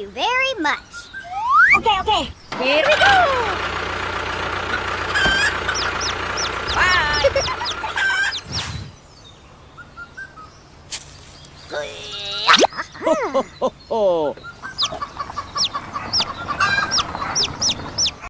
you very much. Okay. Here we go! Bye! Ho, ho, ho, ho.